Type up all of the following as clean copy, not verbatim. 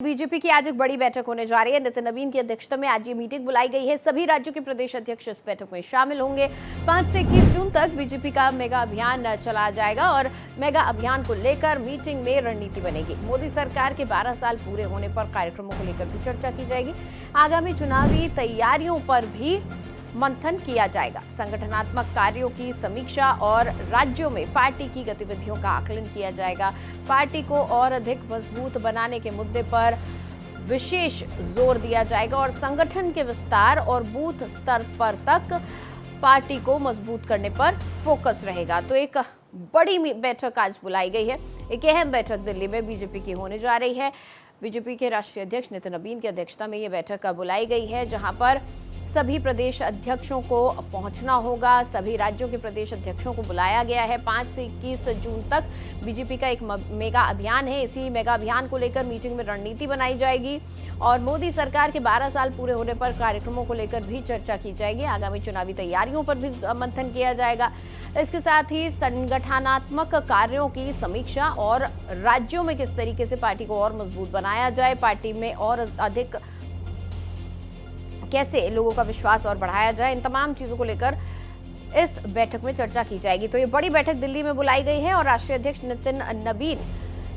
BJP की आज एक बड़ी बैठक होने जा रही है। नितिन नवीन की अध्यक्षता में आज ये मीटिंग बुलाई गई है। सभी राज्यों के प्रदेश अध्यक्ष इस बैठक में शामिल होंगे। 5 से 21 जून तक बीजेपी का मेगा अभियान चलाया जाएगा और मेगा अभियान को लेकर मीटिंग में रणनीति बनेगी। मोदी सरकार के 12 साल पूरे होने पर कार्यक्रमों को लेकर भी चर्चा की जाएगी। आगामी चुनावी तैयारियों पर भी मंथन किया जाएगा। संगठनात्मक कार्यों की समीक्षा और राज्यों में पार्टी की गतिविधियों का आकलन किया जाएगा। पार्टी को और अधिक मजबूत बनाने के मुद्दे पर विशेष जोर दिया जाएगा और संगठन के विस्तार और बूथ स्तर पर तक पार्टी को मजबूत करने पर फोकस रहेगा। तो एक बड़ी बैठक आज बुलाई गई है। एक अहम बैठक दिल्ली में बीजेपी की होने जा रही है। बीजेपी के राष्ट्रीय अध्यक्ष नितिन नवीन की अध्यक्षता में ये बैठक बुलाई गई है, जहां पर सभी प्रदेश अध्यक्षों को पहुंचना होगा। सभी राज्यों के प्रदेश अध्यक्षों को बुलाया गया है। 5 से 21 जून तक बीजेपी का एक मेगा अभियान है। इसी मेगा अभियान को लेकर मीटिंग में रणनीति बनाई जाएगी और मोदी सरकार के 12 साल पूरे होने पर कार्यक्रमों को लेकर भी चर्चा की जाएगी। आगामी चुनावी तैयारियों पर भी मंथन किया जाएगा। इसके साथ ही संगठनात्मक कार्यों की समीक्षा और राज्यों में किस तरीके से पार्टी को और मजबूत बनाया जाए, पार्टी में और अधिक कैसे लोगों का विश्वास और बढ़ाया जाए, इन तमाम चीजों को लेकर इस बैठक में चर्चा की जाएगी। तो ये बड़ी बैठक दिल्ली में बुलाई गई है और राष्ट्रीय अध्यक्ष नितिन नवीन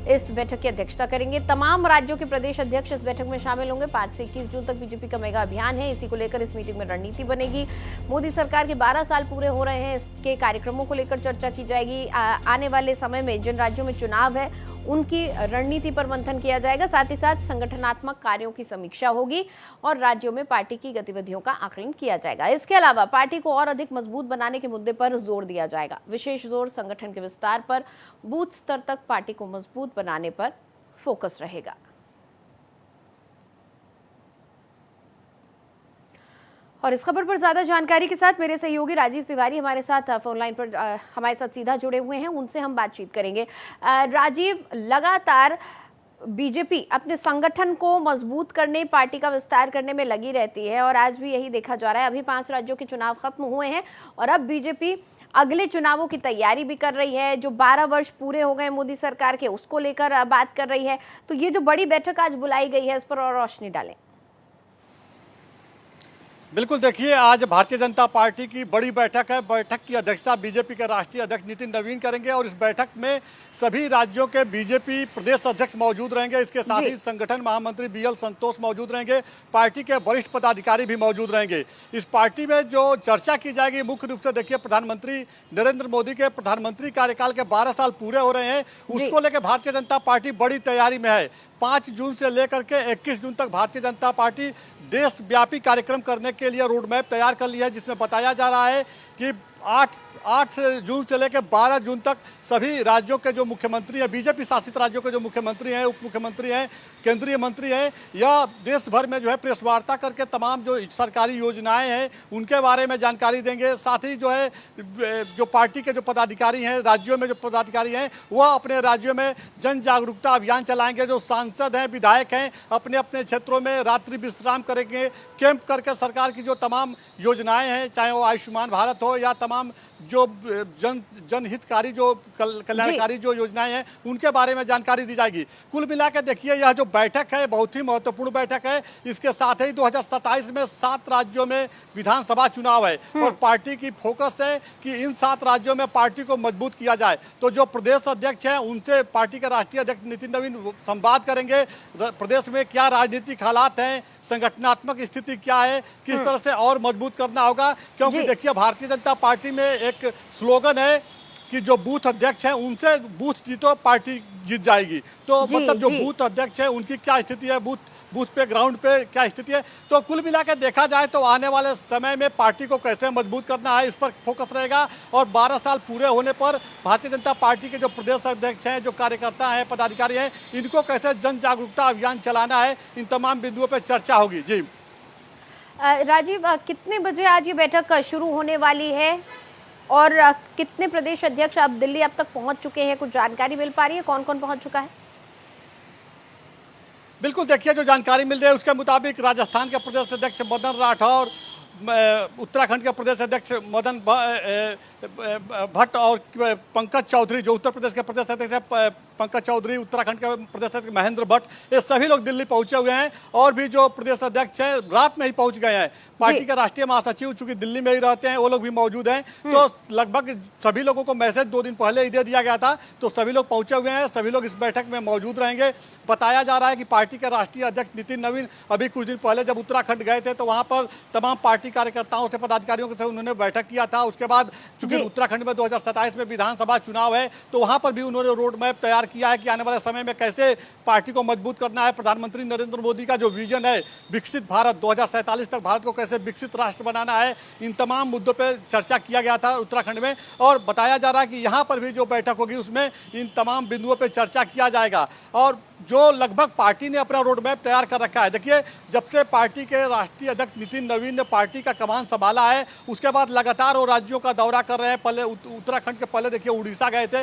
इस बैठक की अध्यक्षता करेंगे। तमाम राज्यों के प्रदेश अध्यक्ष इस बैठक में शामिल होंगे। 5 से 21 जून तक बीजेपी का मेगा अभियान है। इसी को लेकर इस मीटिंग में रणनीति बनेगी। मोदी सरकार के 12 साल पूरे हो रहे हैं, इसके कार्यक्रमों को लेकर चर्चा की जाएगी। आने वाले समय में जिन राज्यों में चुनाव है उनकी रणनीति पर मंथन किया जाएगा। साथ ही साथ संगठनात्मक कार्यों की समीक्षा होगी और राज्यों में पार्टी की गतिविधियों का आकलन किया जाएगा। इसके अलावा पार्टी को और अधिक मजबूत बनाने के मुद्दे पर जोर दिया जाएगा। विशेष जोर संगठन के विस्तार पर, बूथ स्तर तक पार्टी को मजबूत बनाने पर फोकस रहेगा। और इस खबर पर ज्यादा जानकारी के साथ मेरे सहयोगी राजीव तिवारी हमारे साथ फोन लाइन पर हमारे साथ सीधा जुड़े हुए हैं। उनसे हम बातचीत करेंगे। राजीव, लगातार बीजेपी अपने संगठन को मजबूत करने, पार्टी का विस्तार करने में लगी रहती है और आज भी यही देखा जा रहा है। अभी 5 राज्यों के चुनाव खत्म हुए हैं और अब बीजेपी अगले चुनावों की तैयारी भी कर रही है। जो 12 वर्ष पूरे हो गए मोदी सरकार के, उसको लेकर बात कर रही है। तो ये जो बड़ी बैठक आज बुलाई गई है, इस पर और रोशनी डालें। बिल्कुल, देखिए आज भारतीय जनता पार्टी की बड़ी बैठक है। बैठक की अध्यक्षता बीजेपी के राष्ट्रीय अध्यक्ष नितिन नवीन करेंगे और इस बैठक में सभी राज्यों के बीजेपी प्रदेश अध्यक्ष मौजूद रहेंगे। इसके साथ ही संगठन महामंत्री BL संतोष मौजूद रहेंगे। पार्टी के वरिष्ठ पदाधिकारी भी मौजूद रहेंगे। इस पार्टी में जो चर्चा की जाएगी, मुख्य रूप से देखिए प्रधानमंत्री नरेंद्र मोदी के प्रधानमंत्री कार्यकाल के 12 साल पूरे हो रहे हैं, उसको लेकर भारतीय जनता पार्टी बड़ी तैयारी में है। 5 जून से लेकर के 21 जून तक भारतीय जनता पार्टी देशव्यापी कार्यक्रम करने के लिए रोड मैप तैयार कर लिया है, जिसमें बताया जा रहा है कि 8 जून से लेकर 12 जून तक सभी राज्यों के जो मुख्यमंत्री हैं, बीजेपी शासित राज्यों के जो मुख्यमंत्री हैं, उप मुख्यमंत्री हैं, केंद्रीय मंत्री हैं, या देश भर में जो है प्रेस वार्ता करके तमाम जो सरकारी योजनाएं हैं उनके बारे में जानकारी देंगे। साथ ही जो है जो पार्टी के जो पदाधिकारी हैं, राज्यों में जो पदाधिकारी हैं, वह अपने राज्यों में जन जागरूकता अभियान चलाएंगे। जो सांसद हैं, विधायक हैं, अपने अपने क्षेत्रों में रात्रि विश्राम करेंगे, कैंप करके सरकार की जो तमाम योजनाएं हैं, चाहे वो आयुष्मान भारत हो या तमाम जो जनहितकारी जो कल्याणकारी जो योजनाएं हैं, उनके बारे में जानकारी दी जाएगी। कुल मिला के देखिए यह जो बैठक है बहुत ही महत्वपूर्ण बैठक है। इसके साथ ही 2027 में 7 राज्यों में विधानसभा चुनाव है और पार्टी की फोकस है कि इन 7 राज्यों में पार्टी को मजबूत किया जाए। तो जो प्रदेश अध्यक्ष हैं उनसे पार्टी के राष्ट्रीय अध्यक्ष नितिन नवीन संवाद करेंगे। प्रदेश में क्या राजनीतिक हालात हैं, संगठनात्मक स्थिति क्या है, किस तरह से और मजबूत करना होगा, क्योंकि देखिए भारतीय जनता पार्टी में एक स्लोगन है कि जो बूथ अध्यक्ष हैं उनसे बूथ जीतो पार्टी जीत जाएगी। तो मतलब जो बूथ अध्यक्ष है उनकी क्या स्थिति है, बूथ पे ग्राउंड पे क्या स्थिति है। तो कुल मिला के देखा जाए तो आने वाले समय में पार्टी को कैसे मजबूत करना है, इस पर फोकस रहेगा। और 12 साल पूरे होने पर भारतीय जनता पार्टी के जो प्रदेश अध्यक्ष हैं, जो कार्यकर्ता हैं, पदाधिकारी हैं, इनको कैसे जन जागरूकता अभियान चलाना है, इन तमाम बिंदुओं पर चर्चा होगी। जी राजीव, कितने बजे आज ये बैठक शुरू होने वाली है और कितने प्रदेश अध्यक्ष अब दिल्ली अब तक पहुंच चुके हैं? कुछ जानकारी मिल पा रही है, कौन कौन पहुंच चुका है? बिल्कुल, देखिए जो जानकारी मिल रही है उसके मुताबिक राजस्थान के प्रदेश अध्यक्ष मदन राठौर, उत्तराखंड के प्रदेश अध्यक्ष मदन भट्ट और पंकज चौधरी, जो उत्तर प्रदेश के प्रदेश अध्यक्ष पंकज चौधरी, उत्तराखंड के प्रदेश अध्यक्ष महेंद्र भट्ट, ये सभी लोग दिल्ली पहुंचे हुए हैं। और भी जो प्रदेश अध्यक्ष हैं रात में ही पहुंच गए हैं। पार्टी के राष्ट्रीय महासचिव चूंकि दिल्ली में ही रहते हैं, वो लोग भी मौजूद हैं। तो लगभग सभी लोगों को मैसेज 2 दिन पहले ही दे दिया गया था, तो सभी लोग पहुंचे हुए हैं। सभी लोग इस बैठक में मौजूद रहेंगे। बताया जा रहा है कि पार्टी के राष्ट्रीय अध्यक्ष नितिन नवीन अभी कुछ दिन पहले जब उत्तराखंड गए थे, तो वहां पर तमाम पार्टी कार्यकर्ताओं से, पदाधिकारियों से उन्होंने बैठक किया था। उसके बाद चूंकि उत्तराखंड में 2027 में विधानसभा चुनाव है, तो वहां पर भी उन्होंने रोड मैप तैयार किया है कि आने वाले समय में कैसे पार्टी को मजबूत करना है। प्रधानमंत्री नरेंद्र मोदी का जो विजन है विकसित भारत, 2047 तक भारत को कैसे विकसित राष्ट्र बनाना है, इन तमाम मुद्दों पर चर्चा किया गया था उत्तराखंड में। और बताया जा रहा है कि यहाँ पर भी जो बैठक होगी उसमें इन तमाम बिंदुओं पर चर्चा किया जाएगा। और जो लगभग पार्टी ने अपना रोड मैप तैयार कर रखा है। देखिए, जब से पार्टी के राष्ट्रीय अध्यक्ष नितिन नवीन ने पार्टी का कमान संभाला है, उसके बाद लगातार वो राज्यों का दौरा कर रहे हैं। पहले उत्तराखंड के पहले देखिए उड़ीसा गए थे,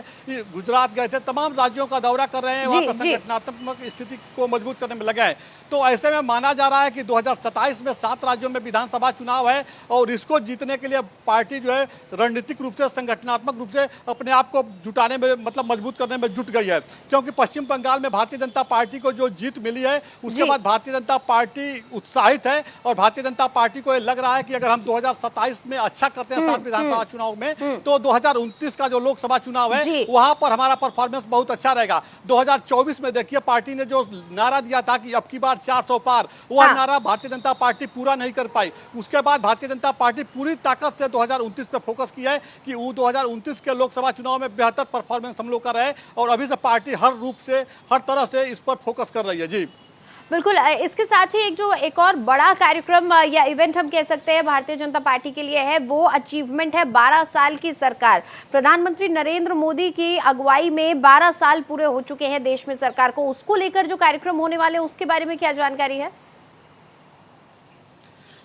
गुजरात गए थे, तमाम राज्यों का दौरा कर रहे हैं। वहाँ पर संगठनात्मक स्थिति को मजबूत करने में लगे हैं। तो ऐसे में माना जा रहा है कि 2027 में 7 राज्यों में विधानसभा चुनाव है और इसको जीतने के लिए पार्टी जो है रणनीतिक रूप से, संगठनात्मक रूप से अपने आप को जुटाने में, मतलब मजबूत करने में जुट गई है। क्योंकि पश्चिम बंगाल में भारतीय जनता पार्टी को जो जीत मिली है, उसके बाद भारतीय जनता पार्टी उत्साहित है और भारतीय जनता पार्टी को ये लग रहा है कि अगर हम 2027 में अच्छा करते हैं 7 विधानसभा चुनाव में, तो 2029 का जो लोकसभा चुनाव है वहां पर हमारा परफॉर्मेंस बहुत अच्छा रहेगा। 2024 में देखिए पार्टी ने जो नारा दिया था कि अब की बार 400 पार, वह नारा भारतीय जनता पार्टी पूरा नहीं कर पाई। उसके बाद भारतीय जनता पार्टी पूरी ताकत से 2029 पे फोकस किया है कि वो 2029 के लोकसभा चुनाव में बेहतर परफॉर्मेंस हम लोग कर रहे हैं। और अभी से पार्टी हर रूप से, हर तरह से इस पर फोकस कर रही है। जी बिल्कुल। इसके साथ ही एक और बड़ा कार्यक्रम या इवेंट हम कह सकते हैं भारतीय जनता पार्टी के लिए है, वो अचीवमेंट है 12 साल की सरकार। प्रधानमंत्री नरेंद्र मोदी की अगुवाई में 12 साल पूरे हो चुके हैं देश में सरकार को। उसको लेकर जो कार्यक्रम होने वाले हैं उसके बारे में क्या जानकारी है?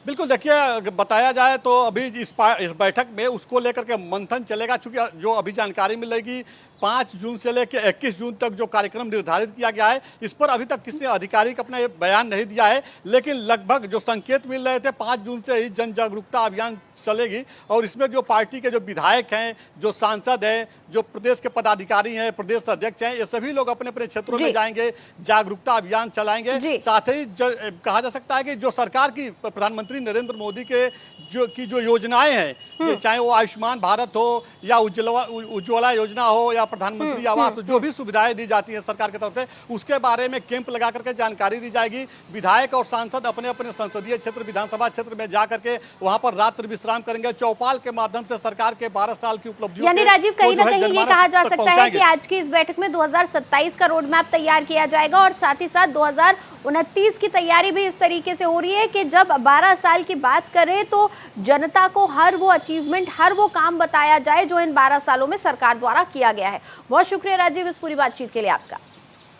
बिल्कुल, देखिए बताया जाए तो अभी इस बैठक में उसको लेकर के मंथन चलेगा। चूंकि जो अभी जानकारी मिलेगी 5 जून से लेकर 21 जून तक जो कार्यक्रम निर्धारित किया गया है, इस पर अभी तक किसी आधिकारिक अपना बयान नहीं दिया है। लेकिन लगभग जो संकेत मिल रहे थे 5 जून से ही जन जागरूकता अभियान चलेगी और इसमें जो पार्टी के जो विधायक हैं, जो सांसद हैं, जो प्रदेश के पदाधिकारी हैं, प्रदेश अध्यक्ष हैं, ये सभी लोग अपने अपने क्षेत्रों में जाएंगे, जागरूकता अभियान चलाएंगे। साथ ही कहा जा सकता है कि जो सरकार की, प्रधानमंत्री नरेंद्र मोदी के जो योजनाएं हैं, चाहे वो आयुष्मान भारत हो या उज्ज्वला योजना हो या प्रधानमंत्री आवास, जो भी सुविधाएं दी जाती है सरकार की तरफ से, उसके बारे में कैंप लगा करके जानकारी दी जाएगी। विधायक और सांसद अपने अपने संसदीय क्षेत्र, विधानसभा क्षेत्र में जा करके वहां पर रात्रि विश्राम करेंगे। चौपाल के माध्यम से सरकार के 12 साल की उपलब्धियों, यानी राजीव, कहीं ना कहीं ये कहा जा सकता है कि आज की इस बैठक में 2027 का रोड मैप तैयार किया जाएगा और साथ ही साथ 2029 की तैयारी भी इस तरीके से हो रही है कि जब 12 साल की बात करें तो जनता को हर वो अचीवमेंट, हर वो काम बताया जाए जो इन 12 सालों में सरकार द्वारा किया गया है। बहुत शुक्रिया राजीव इस पूरी बातचीत के लिए आपका।